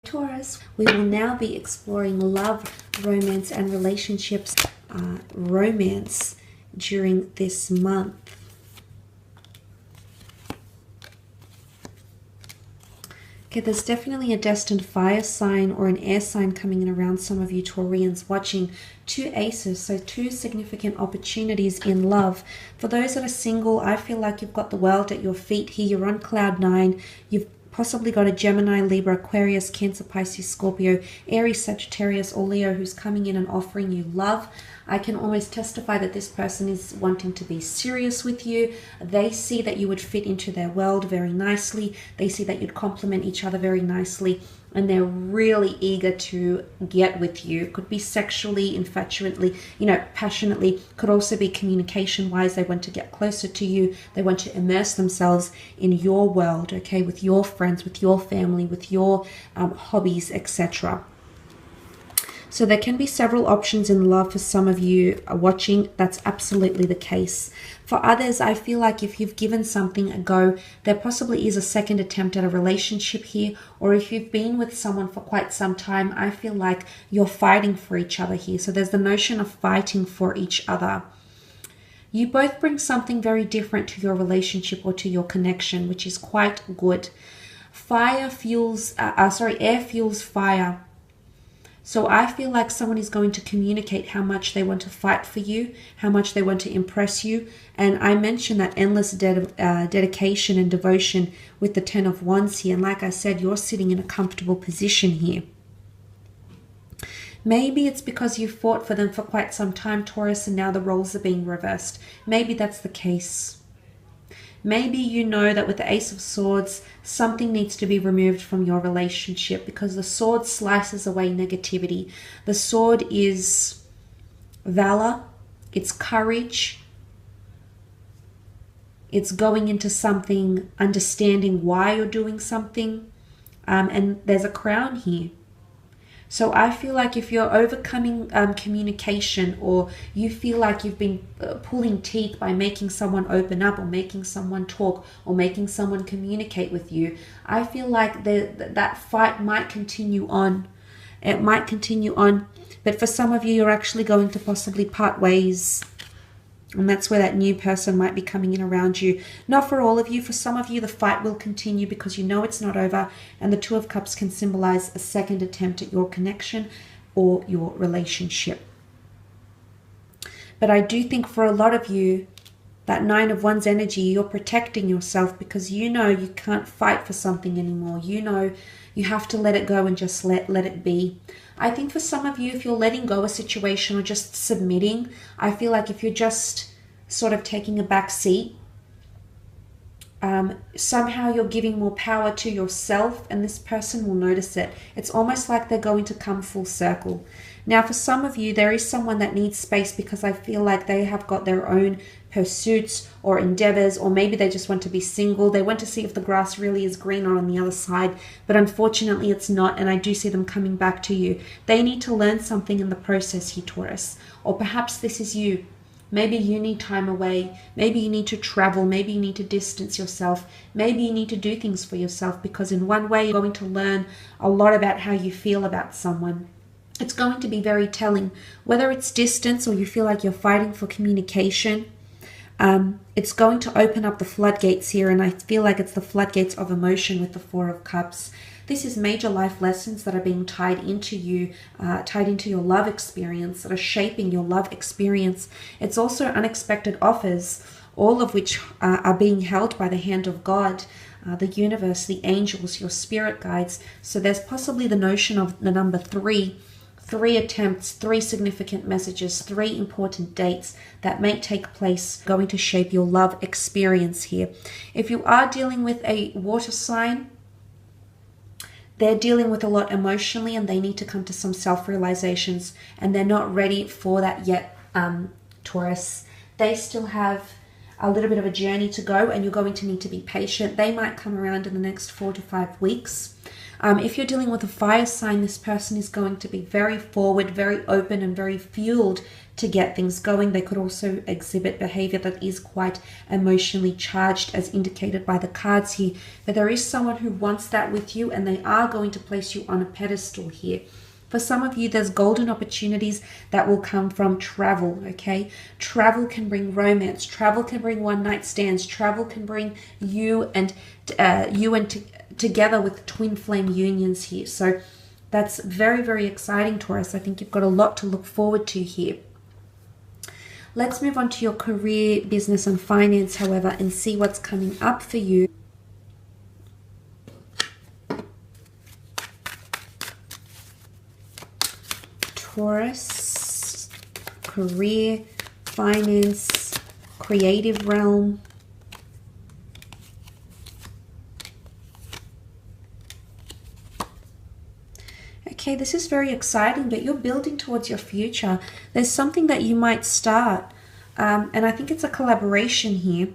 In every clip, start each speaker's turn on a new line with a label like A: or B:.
A: Taurus, we will now be exploring love, romance, and relationships, romance during this month. Okay, there's definitely a destined fire sign or an air sign coming in around some of you Taurians watching. Two aces, so two significant opportunities in love. For those that are single, I feel like you've got the world at your feet here. You're on cloud nine. You've possibly got a Gemini, Libra, Aquarius, Cancer, Pisces, Scorpio, Aries, Sagittarius, or Leo who's coming in and offering you love. I can almost testify that this person is wanting to be serious with you. They see that you would fit into their world very nicely. They see that you'd complement each other very nicely. And they're really eager to get with you. Could be sexually, infatuately, passionately. Could also be communication-wise. They want to get closer to you. They want to immerse themselves in your world, okay, with your friends, with your family, with your hobbies, etc. So there can be several options in love for some of you watching. That's absolutely the case. For others, I feel like if you've given something a go, there possibly is a second attempt at a relationship here. Or if you've been with someone for quite some time, I feel like you're fighting for each other here. So there's the notion of fighting for each other. You both bring something very different to your relationship or to your connection, which is quite good. Air fuels fire. So I feel like someone is going to communicate how much they want to fight for you, how much they want to impress you. And I mentioned that endless dedication and devotion with the Ten of Wands here. And like I said, you're sitting in a comfortable position here. Maybe it's because you fought for them for quite some time, Taurus, and now the roles are being reversed. Maybe that's the case. Maybe you know that with the Ace of Swords, something needs to be removed from your relationship because the sword slices away negativity. The sword is valor, it's courage, it's going into something, understanding why you're doing something, and there's a crown here. So I feel like if you're overcoming communication, or you feel like you've been pulling teeth by making someone open up or making someone talk or making someone communicate with you, I feel like that fight might continue on. It might continue on. But for some of you, you're actually going to possibly part ways. And that's where that new person might be coming in around you. Not for all of you. For some of you, the fight will continue because you know it's not over. And the Two of Cups can symbolize a second attempt at your connection or your relationship. But I do think for a lot of you, that Nine of Wands energy, you're protecting yourself because you know you can't fight for something anymore. You know you have to let it go and just let it be. I think for some of you, if you're letting go a situation or just submitting, I feel like if you're just sort of taking a back seat, somehow you're giving more power to yourself and this person will notice it. It's almost like they're going to come full circle. Now, for some of you, there is someone that needs space because I feel like they have got their own pursuits or endeavors, or maybe they just want to be single. They want to see if the grass really is greener on the other side, but unfortunately it's not, and I do see them coming back to you. They need to learn something in the process here, Taurus. Or perhaps this is you. Maybe you need time away. Maybe you need to travel. Maybe you need to distance yourself. Maybe you need to do things for yourself because in one way you're going to learn a lot about how you feel about someone. It's going to be very telling. Whether it's distance or you feel like you're fighting for communication, it's going to open up the floodgates here, and I feel like it's the floodgates of emotion with the Four of Cups. This is major life lessons that are being tied into you, tied into your love experience, that are shaping your love experience. It's also unexpected offers, all of which are being held by the hand of God, the universe, the angels, your spirit guides. So there's possibly the notion of the number 3. 3 attempts, 3 significant messages, 3 important dates that may take place, going to shape your love experience here. If you are dealing with a water sign, they're dealing with a lot emotionally and they need to come to some self-realizations, and they're not ready for that yet, Taurus. They still have a little bit of a journey to go, and you're going to need to be patient. They might come around in the next 4 to 5 weeks. If you're dealing with a fire sign, this person is going to be very forward, very open, and very fueled to get things going. They could also exhibit behavior that is quite emotionally charged, as indicated by the cards here. But there is someone who wants that with you, and they are going to place you on a pedestal here. For some of you, there's golden opportunities that will come from travel, okay? Travel can bring romance. Travel can bring one-night stands. Travel can bring you and together with twin flame unions here. So that's very, very exciting, Taurus. I think you've got a lot to look forward to here. Let's move on to your career, business, and finance, however, and see what's coming up for you. Taurus, career, finance, creative realm. Okay, this is very exciting, but you're building towards your future. There's something that you might start, and I think it's a collaboration here.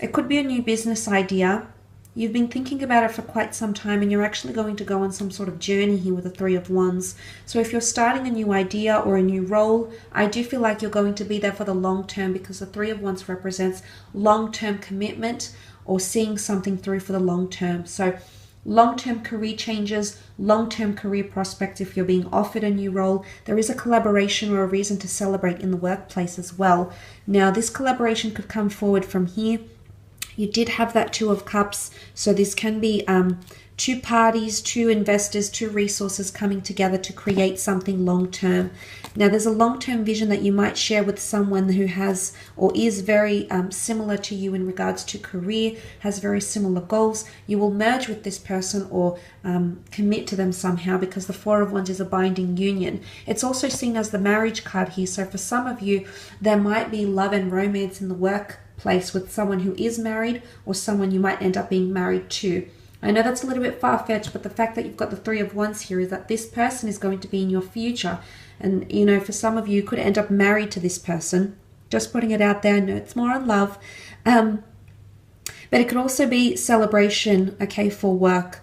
A: It could be a new business idea. You've been thinking about it for quite some time, and you're actually going to go on some sort of journey here with the Three of Wands. So if you're starting a new idea or a new role, I do feel like you're going to be there for the long term, because the Three of Wands represents long-term commitment or seeing something through for the long term. So long-term career changes, long-term career prospects. If you're being offered a new role, there is a collaboration or a reason to celebrate in the workplace as well. Now, this collaboration could come forward from here. You did have that Two of Cups, so this can be two parties, two investors, two resources coming together to create something long-term. Now, there's a long-term vision that you might share with someone who has or is very similar to you in regards to career, has very similar goals. You will merge with this person or commit to them somehow, because the Four of Wands is a binding union. It's also seen as the marriage card here. So for some of you, there might be love and romance in the workplace with someone who is married or someone you might end up being married to. I know that's a little bit far-fetched, but the fact that you've got the Three of Wands here is that this person is going to be in your future. And, you know, for some of you, you could end up married to this person. Just putting it out there. I know it's more on love. But it could also be celebration, okay, for work.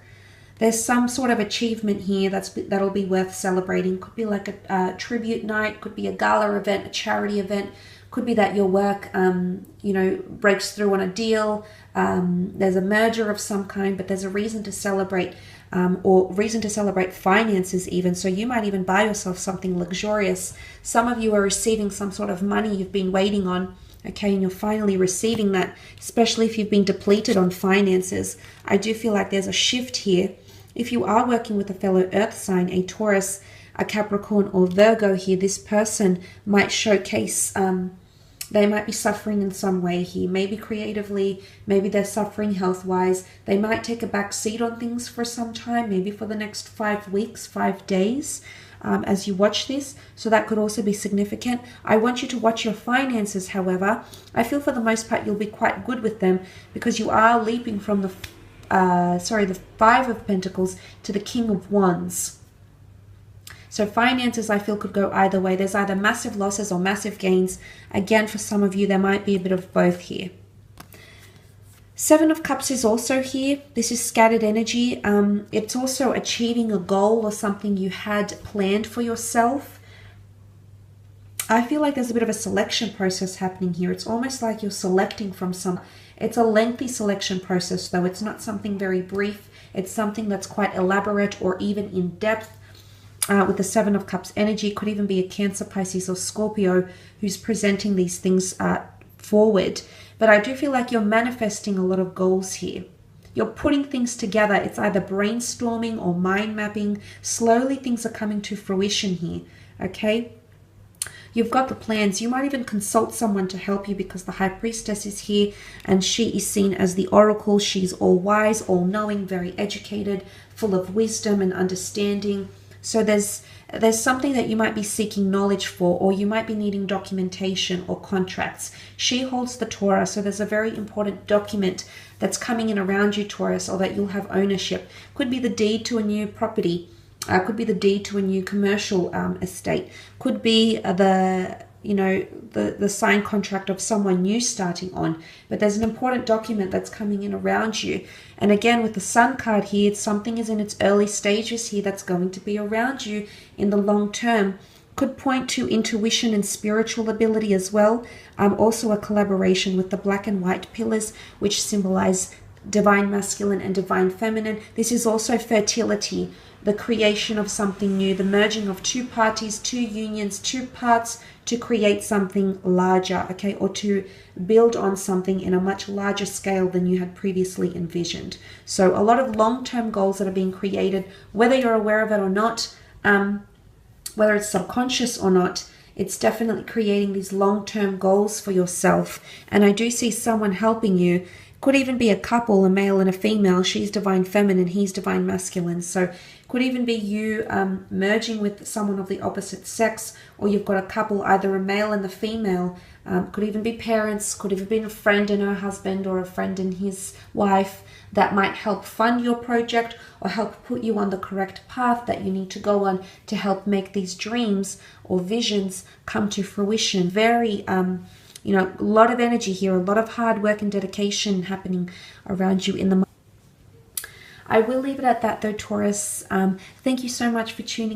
A: There's some sort of achievement here that'll be worth celebrating. Could be like a tribute night. Could be a gala event, a charity event. Could be that your work, you know, breaks through on a deal. There's a merger of some kind, but there's a reason to celebrate, or reason to celebrate finances even. So you might even buy yourself something luxurious. Some of you are receiving some sort of money you've been waiting on, okay, and you're finally receiving that, especially if you've been depleted on finances. I do feel like there's a shift here. If you are working with a fellow earth sign, a Taurus, a Capricorn, or Virgo here, this person might showcase, they might be suffering in some way here, maybe creatively, maybe they're suffering health-wise. They might take a back seat on things for some time, maybe for the next 5 weeks, 5 days, as you watch this. So that could also be significant. I want you to watch your finances, however. I feel for the most part you'll be quite good with them, because you are leaping from the Five of Pentacles to the King of Wands. So finances, I feel, could go either way. There's either massive losses or massive gains. Again, for some of you, there might be a bit of both here. Seven of Cups is also here. This is scattered energy. It's also achieving a goal or something you had planned for yourself. I feel like there's a bit of a selection process happening here. It's almost like you're selecting from some... It's a lengthy selection process, though. It's not something very brief. It's something that's quite elaborate or even in depth. With the Seven of Cups energy, could even be a Cancer, Pisces, or Scorpio who's presenting these things forward. But I do feel like you're manifesting a lot of goals here. You're putting things together. It's either brainstorming or mind mapping. Slowly things are coming to fruition here, okay? You've got the plans. You might even consult someone to help you, because the High Priestess is here and she is seen as the oracle. She's all wise, all knowing, very educated, full of wisdom and understanding. So there's something that you might be seeking knowledge for, or you might be needing documentation or contracts. She holds the Torah, so there's a very important document that's coming in around you, Taurus, or that you'll have ownership. Could be the deed to a new property. Could be the deed to a new commercial estate. Could be you know, the signed contract of someone new starting on, but there's an important document that's coming in around you. And again, with the Sun card here, something is in its early stages here that's going to be around you in the long term. Could point to intuition and spiritual ability as well. Also a collaboration with the black and white pillars, which symbolize divine masculine and divine feminine. This is also fertility, the creation of something new, the merging of two parties, two unions, two parts to create something larger, okay, or to build on something in a much larger scale than you had previously envisioned. So a lot of long-term goals that are being created, whether you're aware of it or not, whether it's subconscious or not, it's definitely creating these long-term goals for yourself. And I do see someone helping you. Could even be a couple, a male and a female. She's divine feminine, he's divine masculine. So could even be you merging with someone of the opposite sex, or you've got a couple, either a male and the female. Could even be parents, could even be a friend and her husband, or a friend and his wife, that might help fund your project or help put you on the correct path that you need to go on to help make these dreams or visions come to fruition. Very you know, a lot of energy here, a lot of hard work and dedication happening around you in the. I will leave it at that though, Taurus. Thank you so much for tuning